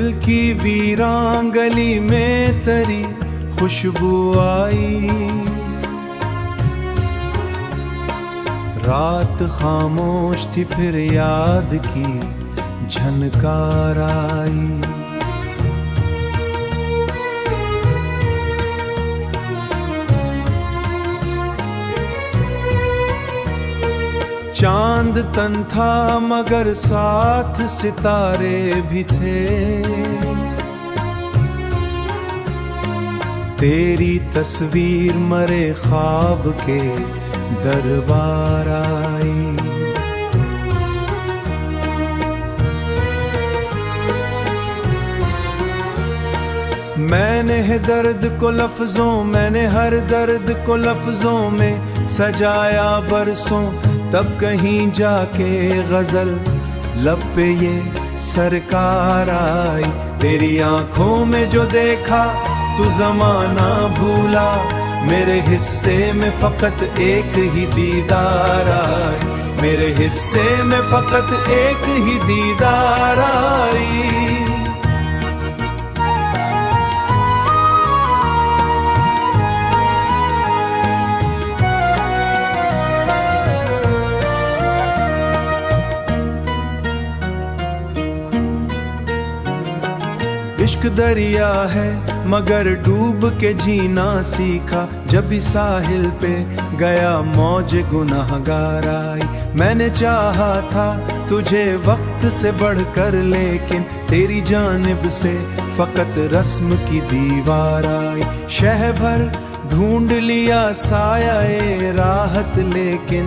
दिल की वीरान गली में तेरी खुशबू आई, रात खामोश थी फिर याद की झनकार आई। चांद तन था मगर साथ सितारे भी थे, तेरी तस्वीर मरे ख्वाब के दरबार आई। मैंने है दर्द को लफ्जों, मैंने हर दर्द को लफ्जों में सजाया बरसों, तब कहीं जाके गजल लब पे ये सरकार आई। तेरी आंखों में जो देखा तू जमाना भूला, मेरे हिस्से में फकत एक ही दीदार आई, मेरे हिस्से में फकत एक ही दीदार आई। इश्क दरिया है मगर डूब के जीना सीखा, जब भी साहिल पे गया मौज गुनाहगार आई। मैंने चाहा था तुझे वक्त से बढ़कर, लेकिन तेरी जानिब से फकत रस्म की दीवार आई। शह भर ढूंढ लिया साया राहत, लेकिन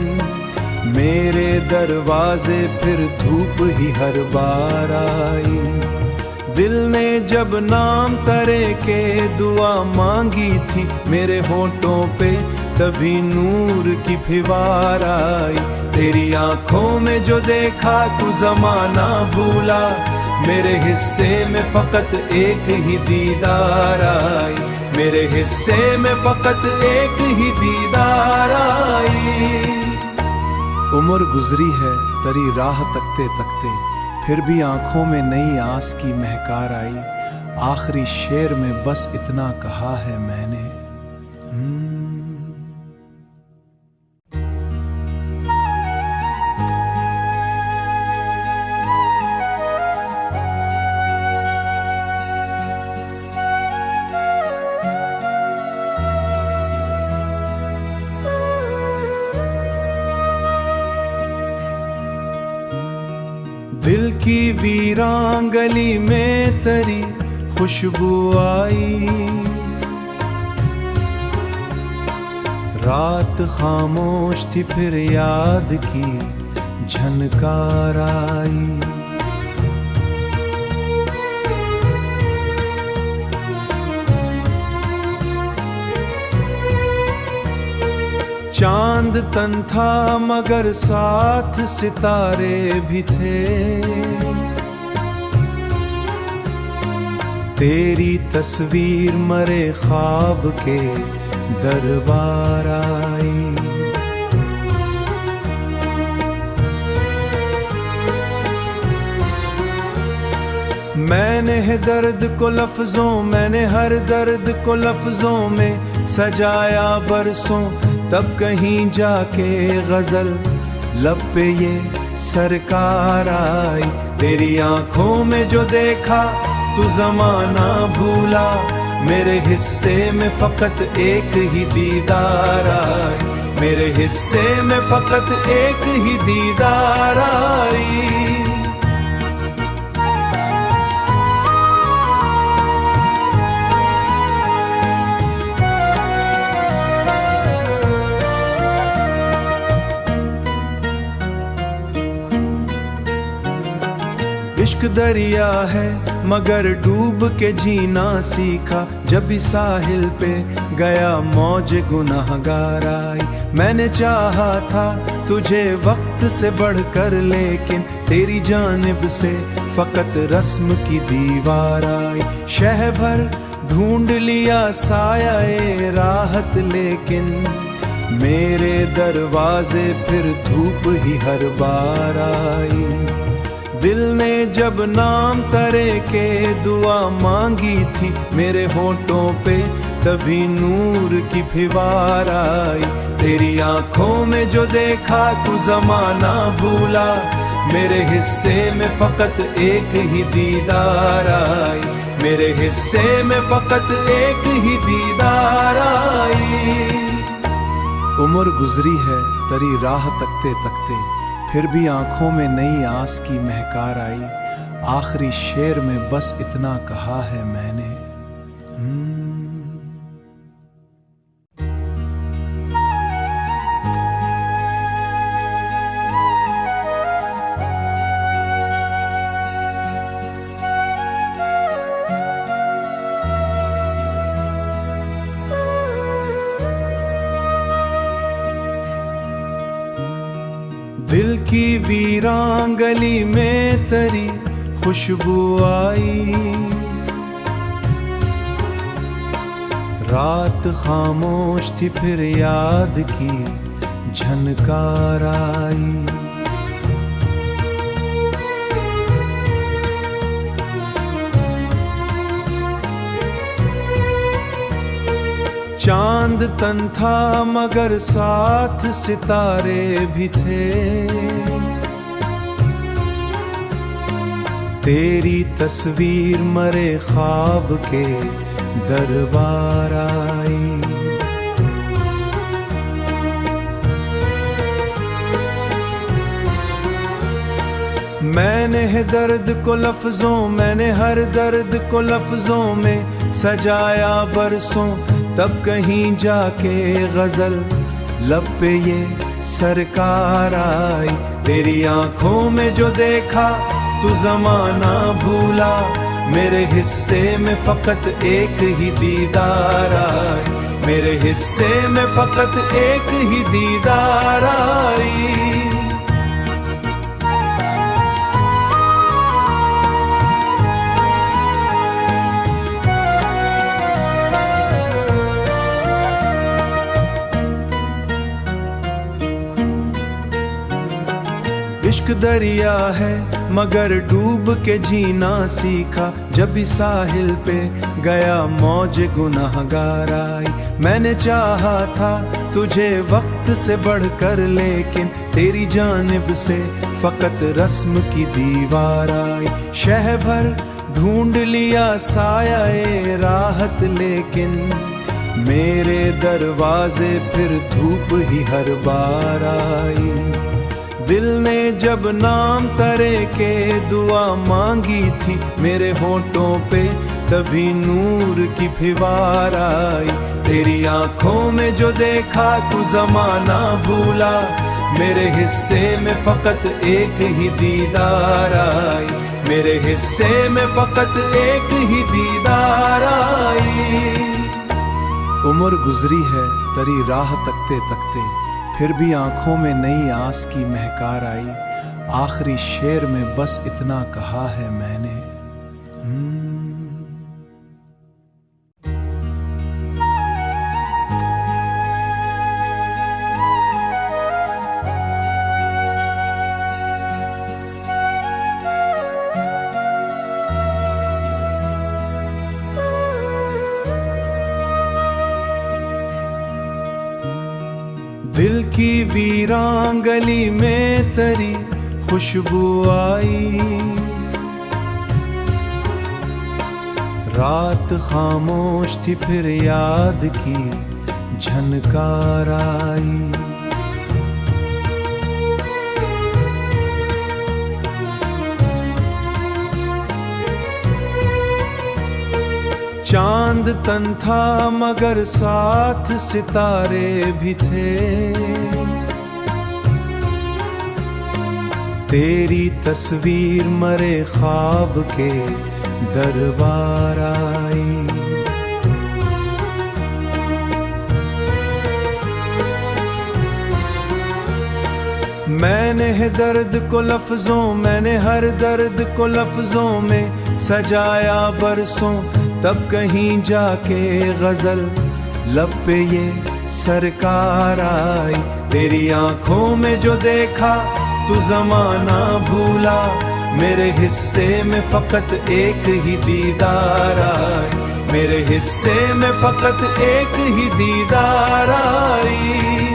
मेरे दरवाजे फिर धूप ही हर बार आई। दिल ने जब नाम तरे के दुआ मांगी थी, मेरे होठों पे तभी नूर की फिवार आई। तेरी आंखों में जो देखा तू जमाना भूला, मेरे हिस्से में फकत एक ही दीदार आई, मेरे हिस्से में फकत एक ही दीदार आई। उम्र गुजरी है तेरी राह तकते तकते, फिर भी आंखों में नई आस की महकार आई। आखिरी शेर में बस इतना कहा है मैंने, दिल की वीरान गली में तेरी खुशबू आई, रात खामोश थी फिर याद की झनकार आई। चांद तन था मगर साथ सितारे भी थे, तेरी तस्वीर मरे ख्वाब के दरबार आई। मैंने है दर्द को लफ्जों, मैंने हर दर्द को लफ्जों में सजाया बरसों, तब कहीं जाके गजल लब पे ये सरकार आई। तेरी आंखों में जो देखा तू जमाना भूला, मेरे हिस्से में फकत एक ही दीदार आई, मेरे हिस्से में फकत एक ही दीदार आई। इश्क दरिया है मगर डूब के जीना सीखा, जब भी साहिल पे गया मौज गुनाहगार आई। मैंने चाहा था तुझे वक्त से बढ़कर, लेकिन तेरी जानिब से फकत रस्म की दीवार आई। शह भर ढूंढ लिया साया राहत, लेकिन मेरे दरवाजे फिर धूप ही हर बार आई। दिल ने जब नाम तरे के दुआ मांगी थी मेरे होठों पे, तभी नूर की फिवार आई। तेरी आंखों में जो देखा तू जमाना भूला, मेरे हिस्से में फकत एक ही दीदार आई। मेरे हिस्से में फकत एक ही दीदार आई। उम्र गुजरी है तरी राह तकते तकते, फिर भी आंखों में नई आस की महकार आई। आखिरी शेर में बस इतना कहा है मैंने, दिल की वीरान गली में तेरी खुशबू आई। रात खामोश थी फिर याद की झनकार आई। चांद तन था मगर साथ सितारे भी थे, तेरी तस्वीर मरे ख्वाब के दरबार आई। मैंने दर्द को लफ्जों, मैंने हर दर्द को लफ्जों में सजाया बरसों, तब कहीं जाके गजल लब पे ये सरकार आई। तेरी आंखों में जो देखा तू जमाना भूला, मेरे हिस्से में फकत एक ही दीदार आई। मेरे हिस्से में फकत एक ही दीदार आई। इश्क दरिया है मगर डूब के जीना सीखा, जब भी साहिल पे गया मौज गुनाहगार आई। मैंने चाहा था तुझे वक्त से बढ़कर, लेकिन तेरी जानिब से फकत रस्म की दीवार आई। शह भर ढूंढ लिया साया राहत, लेकिन मेरे दरवाजे फिर धूप ही हर बार आई। दिल ने जब नाम तरे के दुआ मांगी थी मेरे होठों पे, तभी नूर की फिवार आई। तेरी आंखों में जो देखा तू जमाना भूला, मेरे हिस्से में फकत एक ही दीदार आई। मेरे हिस्से में फकत एक ही दीदार आई। उम्र गुजरी है तरी राह तकते तकते, फिर भी आंखों में नई आस की महकार आई। आखिरी शेर में बस इतना कहा है मैंने, दिल की वीरान गली में तेरी खुशबू आई। रात खामोश थी फिर याद की झनकार आई। चांद तन था मगर साथ सितारे भी थे, तेरी तस्वीर मरे ख्वाब के दरबार आई। मैंने दर्द को लफ्जों, मैंने हर दर्द को लफ्जों में सजाया बरसों, तब कहीं जाके गजल लब पे ये सरकार आई। तेरी आंखों में जो देखा तू जमाना भूला, मेरे हिस्से में फकत एक ही दीदार आई, मेरे हिस्से में फकत एक ही दीदार आई।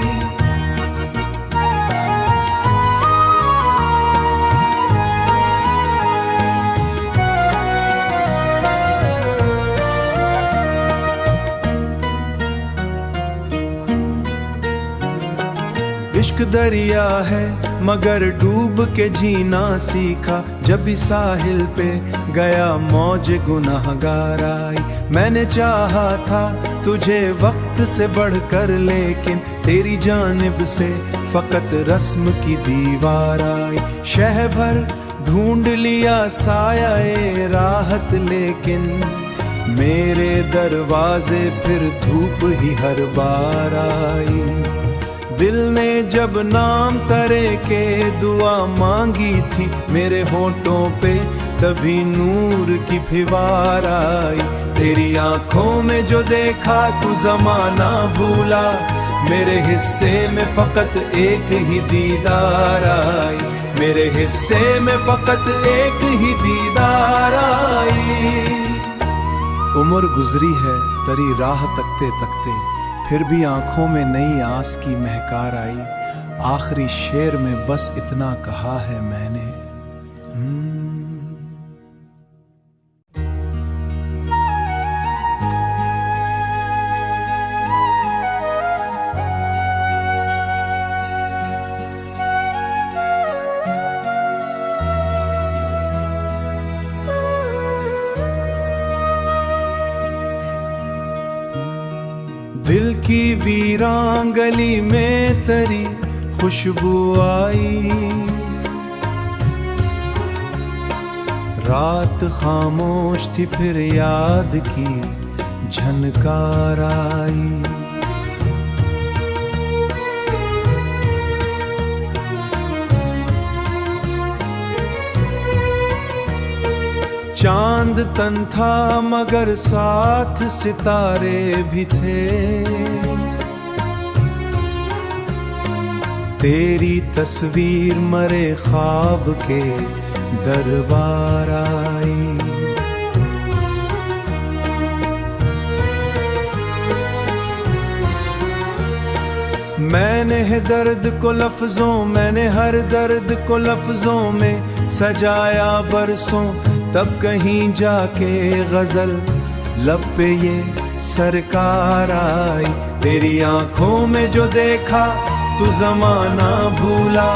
इश्क दरिया है मगर डूब के जीना सीखा, जब भी साहिल पे गया मौज गुनाहगार आई। मैंने चाहा था तुझे वक्त से बढ़कर, लेकिन तेरी जानिब से फकत रस्म की दीवार आई। शह भर ढूंढ लिया साया राहत, लेकिन मेरे दरवाजे फिर धूप ही हर बार आई। दिल ने जब नाम तरे के दुआ मांगी थी, मेरे होठों पे तभी नूर की फिवार आई। तेरी आंखों में जो देखा तू ज़माना भूला, मेरे हिस्से में फकत एक ही दीदार आई, मेरे हिस्से में फकत एक ही दीदार आई। उम्र गुजरी है तेरी राह तकते तकते, फिर भी आंखों में नई आस की महकार आई। आखिरी शेर में बस इतना कहा है मैंने, दिल की वीरान गली में तेरी खुशबू आई। रात खामोश थी फिर याद की झनकार आई। चांद तन था मगर साथ सितारे भी थे, तेरी तस्वीर मरे ख्वाब के दरबार आई। मैंने है दर्द को लफ्जों, मैंने हर दर्द को लफ्जों में सजाया बरसों, तब कहीं जाके गजल लब पे ये सरकार आई। तेरी आंखों में जो देखा तू ज़माना भूला,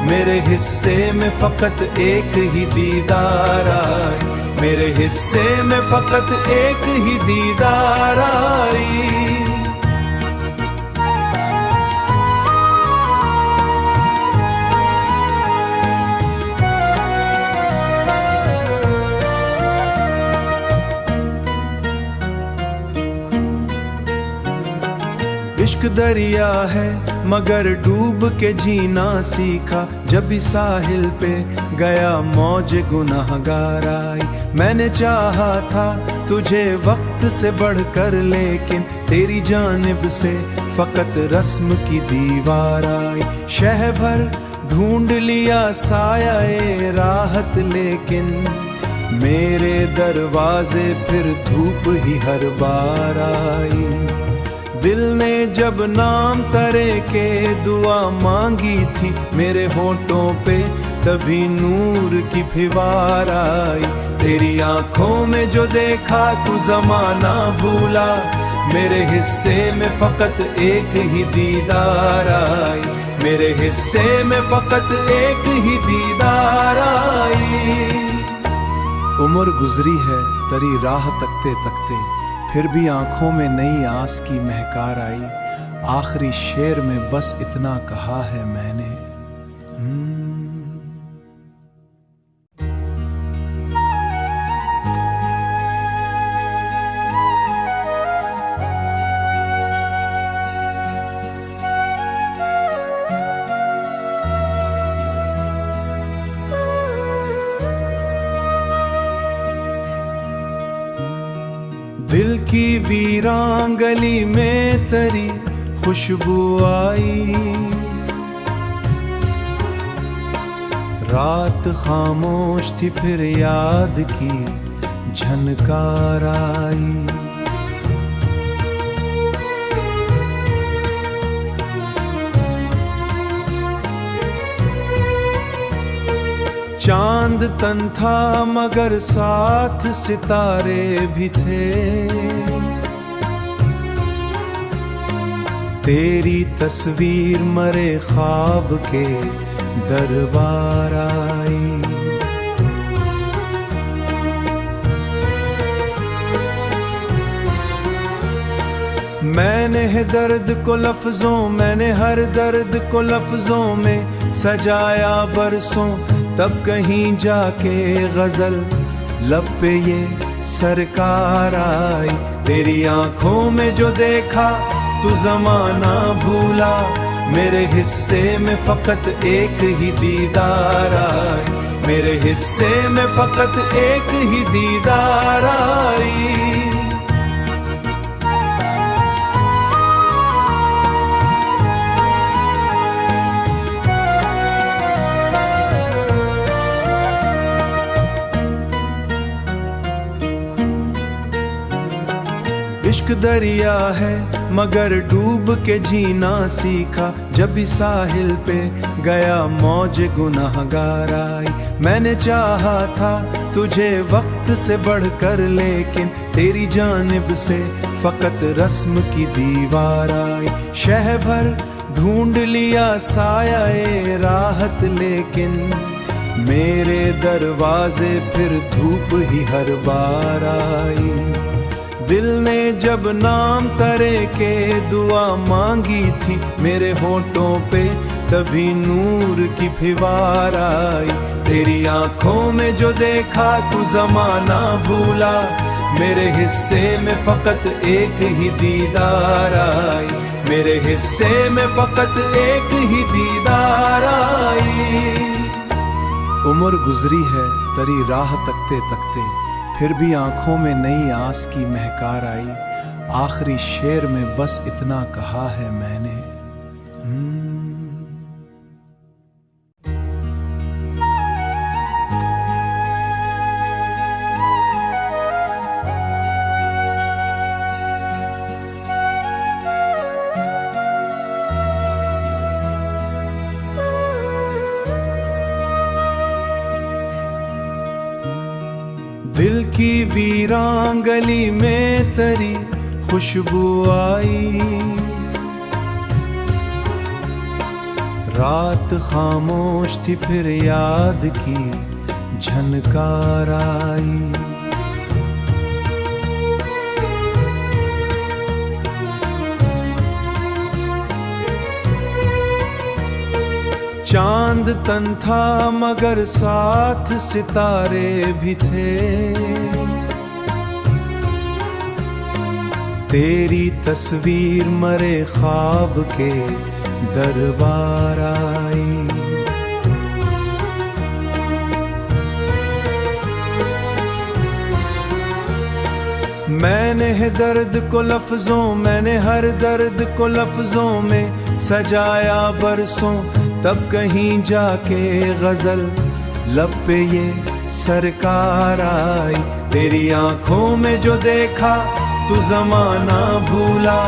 मेरे हिस्से में फकत एक ही दीदार आई, मेरे हिस्से में फकत एक ही दीदार आई। इश्क दरिया है मगर डूब के जीना सीखा, जब भी साहिल पे गया मौज गुनाहगार आई। मैंने चाहा था तुझे वक्त से बढ़कर, लेकिन तेरी जानिब से फकत रस्म की दीवार आई। शह भर ढूंढ लिया साया राहत, लेकिन मेरे दरवाजे फिर धूप ही हर बार आई। दिल ने जब नाम तरे के दुआ मांगी थी, मेरे होठों पे तभी नूर की फिवार आई। तेरी आंखों में जो देखा तू ज़माना भूला, मेरे हिस्से में फकत एक ही दीदार आई, मेरे हिस्से में फकत एक ही दीदार आई। उम्र गुजरी है तेरी राह तकते तकते, फिर भी आंखों में नई आस की महकार आई। आखिरी शेर में बस इतना कहा है मैंने, दिल की वीरान गली में तेरी खुशबू आई। रात खामोश थी फिर याद की झनकार आई। चांद तन था मगर साथ सितारे भी थे, तेरी तस्वीर मरे ख्वाब के दरबार आई। मैंने है दर्द को लफ्जों, मैंने हर दर्द को लफ्जों में सजाया बरसों, तब कहीं जाके गजल लब पे ये सरकार आई। तेरी आंखों में जो देखा तू जमाना भूला, मेरे हिस्से में फकत एक ही दीदार आई। मेरे हिस्से में फकत एक ही दीदार आई। इश्क दरिया है मगर डूब के जीना सीखा, जब भी साहिल पे गया मौज गुनाहगार आई। मैंने चाहा था तुझे वक्त से बढ़कर, लेकिन तेरी जानिब से फकत रस्म की दीवार आई। शह भर ढूंढ लिया साया राहत, लेकिन मेरे दरवाजे फिर धूप ही हर बार आई। दिल ने जब नाम तरे के दुआ मांगी थी मेरे होठों पे, तभी नूर की फिवार आई। तेरी आंखों में जो देखा तू जमाना भूला, मेरे हिस्से में फकत एक ही दीदार आई। मेरे हिस्से में फकत एक ही दीदार आई। उम्र गुजरी है तरी राह तकते तकते, फिर भी आंखों में नई आस की महकार आई। आखिरी शेर में बस इतना कहा है मैंने, दिल की वीरान गली में तेरी खुशबू आई। रात खामोश थी फिर याद की झनकार आई। चांद तन था मगर साथ सितारे भी थे, तेरी तस्वीर मरे ख्वाब के दरबार आई। मैंने है दर्द को लफ्जों, मैंने हर दर्द को लफ्जों में सजाया बरसों, तब कहीं जाके गजल लब पे ये सरकार आई। तेरी आंखों में जो देखा तू जमाना भूला,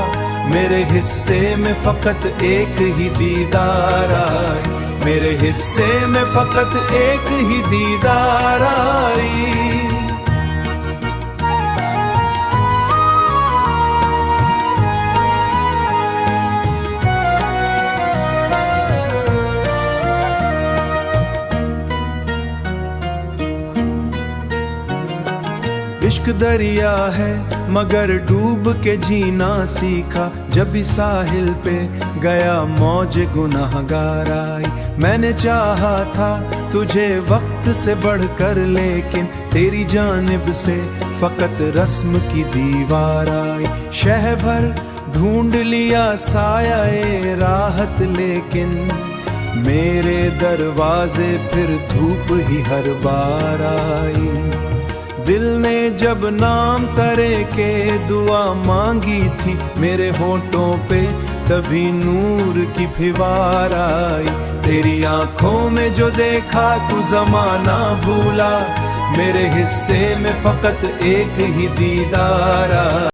मेरे हिस्से में फकत एक ही दीदार आई। मेरे हिस्से में फकत एक ही दीदार आई। इश्क दरिया है मगर डूब के जीना सीखा, जब भी साहिल पे गया मौज गुनाहगार आई। मैंने चाहा था तुझे वक्त से बढ़कर, लेकिन तेरी जानिब से फकत रस्म की दीवार आई। शह भर ढूंढ लिया साया राहत, लेकिन मेरे दरवाजे फिर धूप ही हर बार आई। दिल ने जब नाम तरे के दुआ मांगी थी मेरे होठों पे, तभी नूर की फिवार आई। तेरी आंखों में जो देखा तू जमाना भूला, मेरे हिस्से में फकत एक ही दीदार आया।